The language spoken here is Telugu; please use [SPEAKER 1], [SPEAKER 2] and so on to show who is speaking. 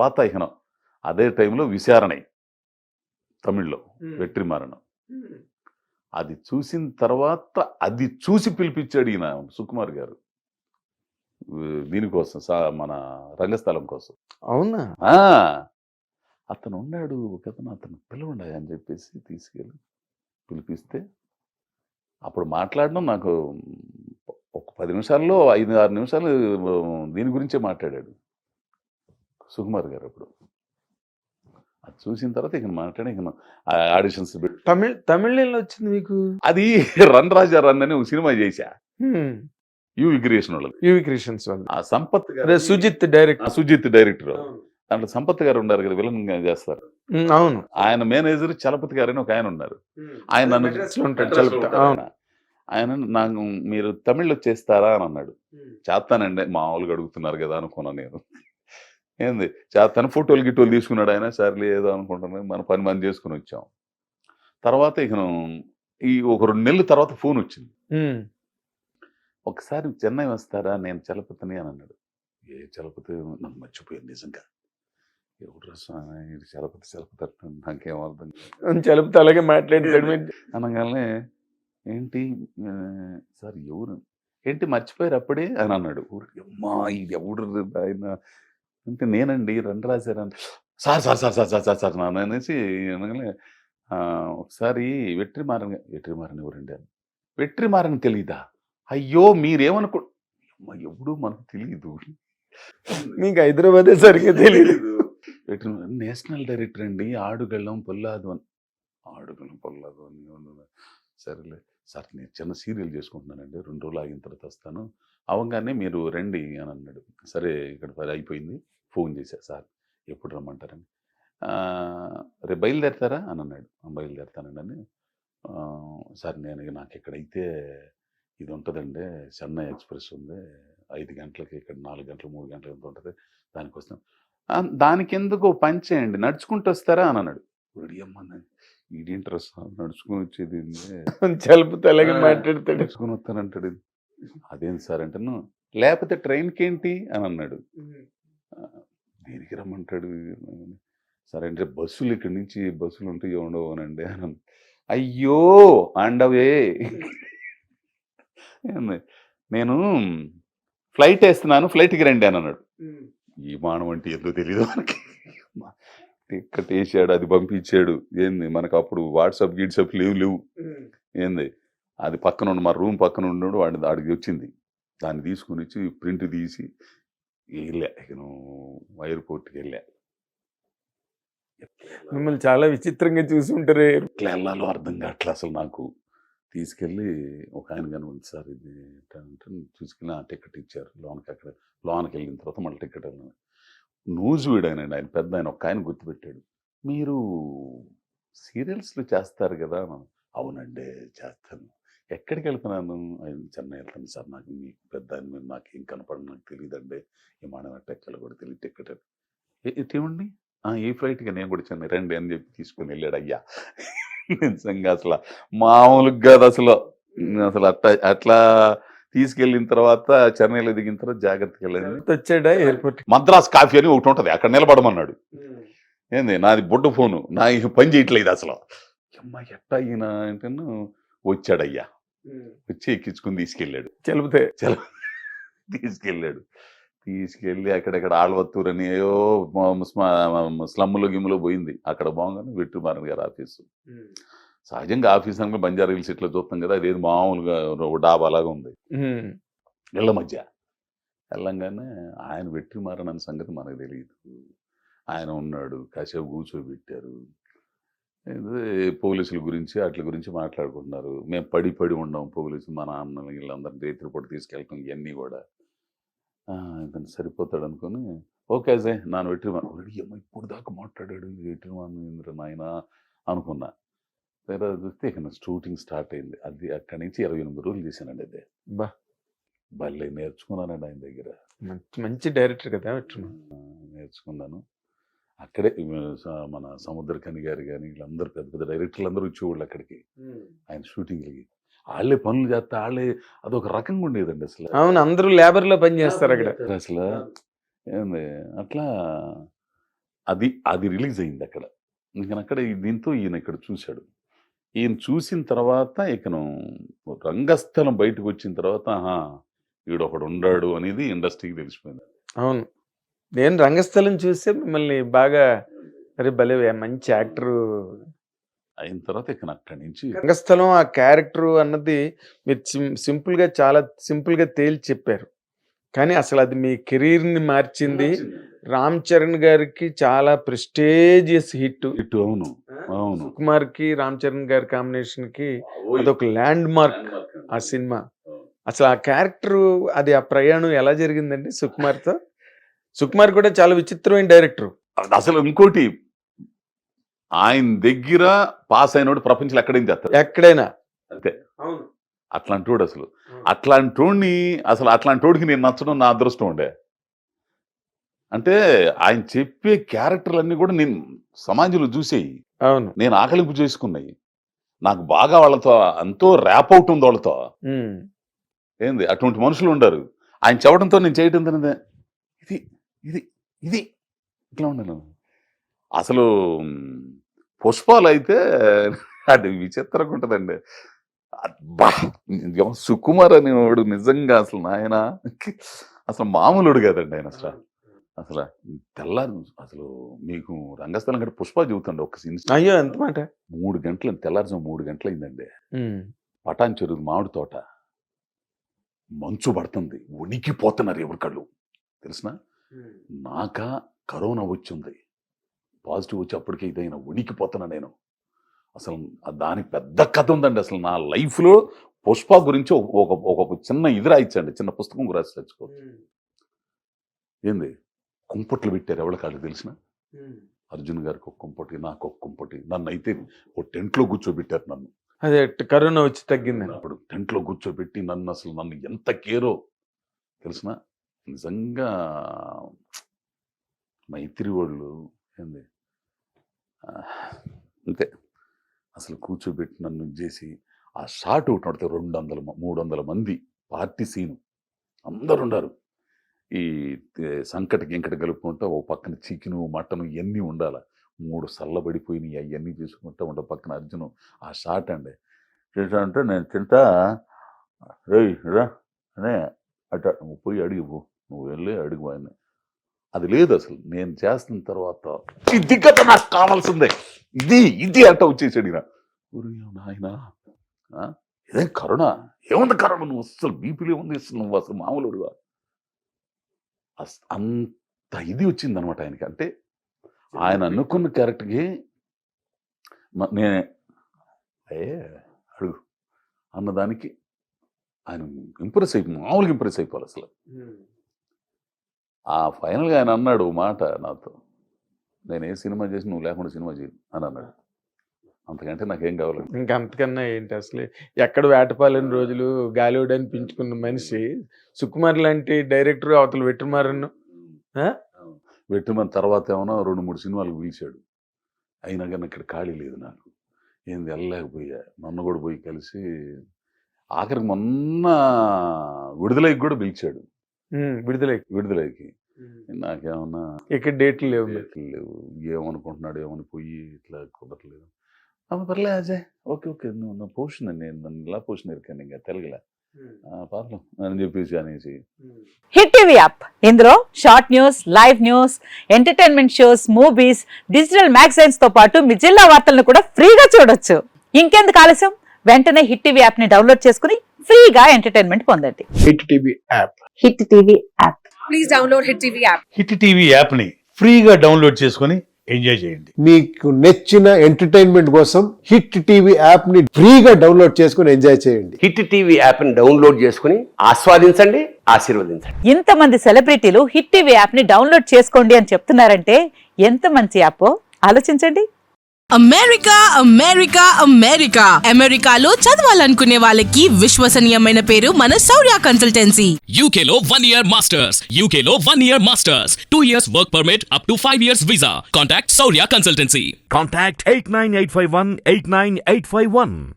[SPEAKER 1] తర్వాత ఇక అదే టైంలో విచారణై తమిళ్లో వెట్రిమారన్. అది చూసిన తర్వాత అది చూసి పిలిపించాడు ఈయన సుకుమార్ గారు. దీనికోసం మన రంగస్థలం కోసం.
[SPEAKER 2] అవునా?
[SPEAKER 1] ఆ! అతను ఉన్నాడు ఒకతను, అతను పిలవండి అని చెప్పేసి తీసుకెళ్ళి పిలిపిస్తే అప్పుడు మాట్లాడడం నాకు ఒక 10 నిమిషాల్లో 5, 6 నిమిషాలు దీని గురించే మాట్లాడాడు సుకుమార్ గారు అప్పుడు. అది చూసిన తర్వాత ఇక మాట్లాడి ఇక ఆడిషన్స్
[SPEAKER 2] తమిళ్లో వచ్చింది మీకు?
[SPEAKER 1] అది రన్ రాజా రన్ అని ఒక సినిమా చేశా. యువి క్రియేషన్ వాళ్ళు.
[SPEAKER 2] యువి క్రియేషన్స్ వాళ్ళు.
[SPEAKER 1] ఆ సంపత్ గారు,
[SPEAKER 2] సుజిత్ డైరెక్టర్.
[SPEAKER 1] సుజిత్ డైరెక్టర్. దాంట్లో సంపత్ గారు ఉన్నారు కదా, విలన్ చేస్తారు.
[SPEAKER 2] అవును.
[SPEAKER 1] ఆయన మేనేజర్ చలపతి గారు అని ఒక ఆయన ఉన్నారు. ఆయన నన్ను ఆయన నాకు మీరు తమిళ్లో చేస్తారా అని అన్నాడు. చేస్తానండి, మామూలుగా అడుగుతున్నారు కదా అనుకున్నాను నేను. ఏంది చేస్తాను, ఫోటోలు గిట్టోలు తీసుకున్నాడు ఆయన. సర్లే ఏదో అనుకుంటున్నాను, మన పని మనం చేసుకుని వచ్చాం. తర్వాత ఇక ఈ ఒక 2 నెలల తర్వాత ఫోన్ వచ్చింది. ఒకసారి చెన్నై వస్తారా, నేను చలపతిని అని అన్నాడు. ఏ చలపతి, నాకు మర్చిపోయాను నిజంగా. ఎవరు చలపతి చలపతి నాకేం అర్థం.
[SPEAKER 2] చలపతి అలాగే మాట్లాడాడు
[SPEAKER 1] అనగానే ఏంటి సార్ ఎవరు, ఏంటి మర్చిపోయారు అప్పుడే అని అన్నాడు. అమ్మా ఇది ఎవడు ఆయన అంటే, నేనండి రంగరాజారని. Sir sir sir sir sir sir sir నాన్న అనేసి అనగానే ఒకసారి వెట్రిమారన్ ఎవరండి అని. వెట్రిమారన్ తెలీదా? అయ్యో మీరేమనుకో, ఎప్పుడు మనకు తెలియదు,
[SPEAKER 2] మీకు హైదరాబాదే సరిగ్గా తెలియదు.
[SPEAKER 1] నేషనల్ డైరెక్టర్ అండి, ఆడుగళ్ళం పొల్లాదు అని. ఆడుగళ్ళం పొల్లాదు అని. సరేలే సార్, నేను చిన్న సీరియల్ చేసుకుంటున్నానండి, 2 రోజులు ఆగిన తర్వాత వస్తాను, అవగానే మీరు రండి అని అన్నాడు. సరే ఇక్కడ పని అయిపోయింది, ఫోన్ చేశా, సార్ ఎప్పుడు రమ్మంటారని. రేపు బయలుదేరతారా అని అన్నాడు. బయలుదేరతానండి అని. సార్ నాకు ఎక్కడైతే ఇది ఉంటుందండి, చెన్నై ఎక్స్ప్రెస్ ఉంది, 5 గంటలకి, ఇక్కడ 4 గంటలు 3 గంటలు ఎంత ఉంటుంది, దానికోసం. దానికి ఎందుకు పని చేయండి, నడుచుకుంటూ వస్తారా అని అన్నాడు. ఇది ఇంట్రెస్ట్, నడుచుకుని వచ్చేది
[SPEAKER 2] చలుపుతూ అలాగే మాట్లాడతాడు,
[SPEAKER 1] నడుచుకుని వస్తానంటాడు. అదేంటి సార్ అంటే, లేకపోతే ట్రైన్కి ఏంటి అని అన్నాడు. దేనికి రమ్మంటాడు. సరే అంటే, బస్సులు ఇక్కడి నుంచి బస్సులు ఉంటాయి ఉండవనండి అని. అయ్యో అండవే, నేను ఫ్లైట్ వేస్తున్నాను, ఫ్లైట్కి రండి అని అన్నాడు. ఈ మానవం అంటే ఎందుకు తెలియదు మనకి. టికెట్ వేసాడు, అది పంపించాడు. ఏంది మనకు అప్పుడు వాట్సాప్ గీట్సాప్ లేవు. ఏంది అది పక్కన ఉన్న మా రూమ్ పక్కన ఉన్నాడు, వాడికి వచ్చింది. దాన్ని తీసుకుని వచ్చి ప్రింట్ తీసి వెళ్ళా, ఎయిర్పోర్ట్కి వెళ్ళా.
[SPEAKER 2] మిమ్మల్ని చాలా విచిత్రంగా చూసి ఉంటారు.
[SPEAKER 1] ఎట్లా వెళ్ళాలో అర్థం కావట్లే అసలు నాకు. తీసుకెళ్ళి ఒక ఆయన కనుగొంది, సార్ ఇది అంటే తీసుకెళ్ళి ఆ టికెట్ ఇచ్చారు. లోనకి వెళ్ళిన తర్వాత మళ్ళీ టికెట్ వెళ్ళిన నూజువీడు ఆయన పెద్ద ఆయన, ఒక ఆయన గుర్తుపెట్టాడు. మీరు సీరియల్స్లో చేస్తారు కదా. అవునండి చేస్తాను. ఎక్కడికి వెళ్తున్నాను? చెన్నై వెళ్తాను సార్. నాకు మీ పెద్ద ఆయన మీద నాకేం కనపడదు, నాకు తెలియదండి, విమానం ఎక్కలు కూడా తెలియదు, టికెట్ ఇవ్వండి, ఏ ఫ్లైట్గా, నేను కూడా చెన్నై రండి అని చెప్పి తీసుకొని వెళ్ళాడు. అయ్యా నిజంగా అసలు మామూలుగా కాదు అసలు. అట్లా తీసుకెళ్ళిన తర్వాత చెన్నైలో దిగిన తర్వాత జాగ్రత్తగా వెళ్ళండి.
[SPEAKER 2] వచ్చాడా ఎయిర్పోర్ట్?
[SPEAKER 1] మద్రాస్ కాఫీ అని ఒకటి ఉంటుంది, అక్కడ నిలబడమన్నాడు. ఏంది నాది బొడ్డు ఫోను, నా పని చేయట్లేదు అసలు. అమ్మా ఎట్టా అయినా అంటే వచ్చాడయ్యా, వచ్చి ఎక్కించుకుని తీసుకెళ్ళాడు. తీసుకెళ్ళి అక్కడెక్కడ ఆళ్వత్తూరు అని ఏయో స్లమ్ములో గిమ్ములో పోయింది. అక్కడ బాగుందని వెట్రిమారన్ గారి ఆఫీసు. సహజంగా ఆఫీస్ అనగా బంజారా హిల్స్ ఇట్లా చూస్తాం కదా, అదేది మామూలుగా డాబా లాగా ఉంది ఇళ్ల మధ్య. వెళ్ళంగానే ఆయన వెట్రిమారన్ అనే సంగతి మనకు తెలియదు. ఆయన ఉన్నాడు, కాసేపు కూర్చోబెట్టారు. పోలీసుల గురించి వాటి గురించి మాట్లాడుకుంటున్నారు. మేము పడి ఉండం, పోలీసులు మా నాన్న వీళ్ళందరినీ రేత్రిపూట తీసుకెళ్తాం, ఇవన్నీ కూడా. ఇతను సరిపోతాడు అనుకుని ఓకే అజయ్ నాన్న వెట్రిమారన్ ఇప్పుడు దాకా మాట్లాడాడు వెట్రిమారన్ నాయన అనుకున్నా. తర్వాత చూస్తే ఇక షూటింగ్ స్టార్ట్ అయింది. అది అక్కడి నుంచి 28 రోజులు చేశానండి. అదే భలే నేర్చుకున్నానండి ఆయన దగ్గర.
[SPEAKER 2] మంచి డైరెక్టర్ కదా,
[SPEAKER 1] నేర్చుకున్నాను అక్కడే. మన సముద్రకని గారు కానీ వీళ్ళందరూ పెద్ద పెద్ద డైరెక్టర్లు అందరూ వచ్చేవాళ్ళు అక్కడికి ఆయన షూటింగ్లకి. వాళ్ళే పనులు చేస్తా, వాళ్ళే అదొక రకంగా ఉండేదండి అసలు.
[SPEAKER 2] అవును, అందరూ లేబర్ లో పని చేస్తారు అక్కడ
[SPEAKER 1] అసలు. ఏంది అట్లా అది రిలీజ్ అయింది అక్కడ. అక్కడ దీంతో ఈయన ఇక్కడ చూశాడు. ఈయన చూసిన తర్వాత ఇకను రంగస్థలం బయటకు వచ్చిన తర్వాత వీడొకడు ఉండాడు అనేది ఇండస్ట్రీకి తెలిసిపోయింది.
[SPEAKER 2] అవును. నేను రంగస్థలం చూస్తే మిమ్మల్ని బాగా అరే భలే మంచి యాక్టర్
[SPEAKER 1] అయిన తర్వాత ఇక అక్కడి నుంచి
[SPEAKER 2] రంగస్థలం ఆ క్యారెక్టర్ అన్నది మీరు సింపుల్ గా చాలా సింపుల్ గా తేల్చి చెప్పారు. కానీ అసలు అది మీ కెరీర్ ని మార్చింది. రామ్ చరణ్ గారికి చాలా ప్రెస్టేజియస్ హిట్.
[SPEAKER 1] అవును అవును
[SPEAKER 2] సుకుమార్ కి రామ్ చరణ్ గారి కాంబినేషన్ కి అదొక ల్యాండ్ మార్క్ ఆ సినిమా. అసలు ఆ క్యారెక్టర్ అది ఆ ప్రయాణం ఎలా జరిగిందండి సుకుమార్తో? సుకుమార్ కూడా చాలా విచిత్రమైన డైరెక్టర్.
[SPEAKER 1] అసలు ఇంకోటి ఆయన దగ్గర పాస్ అయినోడు ప్రపంచంలో ఎక్కడైనా చేస్తాడు,
[SPEAKER 2] ఎక్కడైనా
[SPEAKER 1] అంతే. అట్లాంటోడు అసలు అట్లాంటోడికి నేను నచ్చడం నా అదృష్టం ఉండే. అంటే ఆయన చెప్పే క్యారెక్టర్లన్నీ కూడా నేను సమాజంలో చూసేయి,
[SPEAKER 2] అవును,
[SPEAKER 1] నేను ఆకలింపు చేసుకున్నాయి. నాకు బాగా వాళ్ళతో ఎంతో ర్యాప్ అవుట్ ఉంది వాళ్ళతో. ఏంది అటువంటి మనుషులు ఉండరు. ఆయన చెప్పడంతో నేను చేయటం తినదే ఇది ఇది ఇది ఇట్లా ఉన్నాను. అసలు పుష్పాలు అయితే అది విచిత్రంగా ఉంటుందండి. సుకుమార్ అనేవాడు నిజంగా అసలు నాయన అసలు మామూలుడు కాదండి ఆయన. అసలు తెల్లారు అసలు మీకు రంగస్థలం కంటే పుష్ప చెబుతుండే ఒక సీన్.
[SPEAKER 2] అయ్యో ఎంత మాట.
[SPEAKER 1] 3 గంటలు తెల్లారుజాము 3 గంటలైందండి. పటాన్ చెరువు మామిడి తోట, మంచు పడుతుంది, వణికిపోతున్నారు ఎవరి కళ్ళు తెలిసిన. నాకా కరోనా వచ్చింది, పాజిటివ్ వచ్చి అప్పటికే ఇదైనా వణికిపోతున్నా నేను. అసలు దానికి పెద్ద కథ ఉందండి. అసలు నా లైఫ్లో పుష్ప గురించి ఒక చిన్న ఇది రాయించండి, చిన్న పుస్తకం రాసి తెచ్చుకోవచ్చు. ఏంది కుంపట్లు పెట్టారు ఎవరి కాళ్ళు తెలిసిన. అర్జున్ గారికి ఒక కుంపటి, నాకు ఒక కుంపటి. నన్ను అయితే ఒక టెంట్లో కూర్చోబెట్టారు. నన్ను
[SPEAKER 2] అదే కరోనా వచ్చి తగ్గింది
[SPEAKER 1] అప్పుడు టెంట్లో కూర్చోబెట్టి నన్ను ఎంత కేరో తెలిసిన. నిజంగా మైత్రి వాళ్ళు ఏంది అంతే. అసలు కూర్చోబెట్టి నన్ను చేసి ఆ షాట్ ఒకటి నడితే 200-300 మంది పార్టీ సీను అందరు ఉండారు. ఈ సంకటి ఇంకటి కలుపుకుంటా ఓ పక్కన చికెను మటను ఇవన్నీ ఉండాల. 3 సల్లబడిపోయినాయి అవన్నీ చూసుకుంటా ఉంటా పక్కన అర్జును. ఆ షాట్ అండి తింటా అంటే నేను తింటా రా అనే అట పోయి అడిగిపో, నువ్వు వెళ్ళి అడుగు ఆయన. అది లేదు అసలు. నేను చేస్తున్న తర్వాత ఇది కదా నాకు కావాల్సిందే, ఇది అంట వచ్చేసాడు ఈయన. నాయన ఇదేం కరోనా, ఏముంది కరోనా, నువ్వు అసలు బీపీలో ఉంది, అసలు నువ్వు అసలు మామూలుడుగా అంత ఇది వచ్చింది అనమాట ఆయనకి. అంటే ఆయన అనుకున్న క్యారెక్టర్కి నేనే అడుగు అన్నదానికి ఆయన మామూలుగా ఇంప్రెస్ అయిపోవాలి అసలు. ఆ ఫైనల్గా ఆయన అన్నాడు మాట నాతో, నేను ఏ సినిమా చేసి నువ్వు లేకుండా సినిమా చేయను అని అన్నాడు. అంతకంటే నాకేం కావాలి
[SPEAKER 2] ఇంకా అంతకన్నా ఏంటి అసలు. ఎక్కడ వేటపాలని రోజులు గాలివుడ్ అని పెంచుకున్న మనిషి సుకుమార్ లాంటి డైరెక్టర్ అవతల
[SPEAKER 1] వెట్టుమన్ తర్వాత ఏమన్నా 2-3 సినిమాలకు పిలిచాడు. అయినా కానీ ఇక్కడ ఖాళీ లేదు నాకు. ఏంది వెళ్ళలేకపోయా. నన్ను కూడా పోయి కలిసి ఆఖరికి మొన్న విడుదలకి కూడా పిలిచాడు. విడుదలకి నాకేమన్నా
[SPEAKER 2] ఇక్కడ డేట్లు లేవు.
[SPEAKER 1] ఏమనుకుంటున్నాడు ఏమని పోయి ఇట్లా కుదరలేదు. పర్లే అజయ్ ఓకే నువ్వు పోషన్ నేను నన్ను ఇలా పోషన్ ఇరుకాను ఇంకా తెలుగులా పాపం అని చెప్పేసి అనేసి.
[SPEAKER 3] హిట్ టీవీ యాప్, ఇందులో short news, live news, entertainment shows, movies, digital magazines తో పాటు మీ జిల్లా వార్తలను కూడా ఫ్రీగా చూడొచ్చు. ఇంకెందుకు ఆలస్యం, వెంటనే హిట్ టీవీ యాప్ ని డౌన్లోడ్ చేసుకుని ఫ్రీగా ఎంటర్టైన్మెంట్ పొందండి.
[SPEAKER 2] Hit TV app.
[SPEAKER 3] Hit TV app.
[SPEAKER 4] Please download hit TV app.
[SPEAKER 5] Hit TV app ని ఫ్రీగా డౌన్లోడ్ చేసుకొని ఎంజాయ్ చేయండి.
[SPEAKER 6] మీకు నచ్చిన ఎంటర్టైన్మెంట్ కోసం హిట్ టీవీ యాప్ ని ఫ్రీగా డౌన్లోడ్ చేసుకొని ఎంజాయ్ చేయండి.
[SPEAKER 7] హిట్ టీవీ యాప్ ని డౌన్లోడ్ చేసుకుని ఆస్వాదించండి, ఆశీర్వదించండి.
[SPEAKER 3] ఇంతమంది సెలబ్రిటీలు హిట్ టీవీ యాప్ ని డౌన్లోడ్ చేసుకోండి అని చెప్తున్నారంటే ఎంత మంచి యాప్ ఆలోచించండి.
[SPEAKER 8] అమెరికాలో చదవాలనుకునే వాళ్ళకి విశ్వసనీయమైన పేరు మన శౌర్య కన్సల్టెన్సీ.
[SPEAKER 9] UK లో 1 year masters, UK లో 1 year masters, 2 years work permit up to 5 years visa. Contact Saurya Consultancy.
[SPEAKER 10] Contact 89851 89851.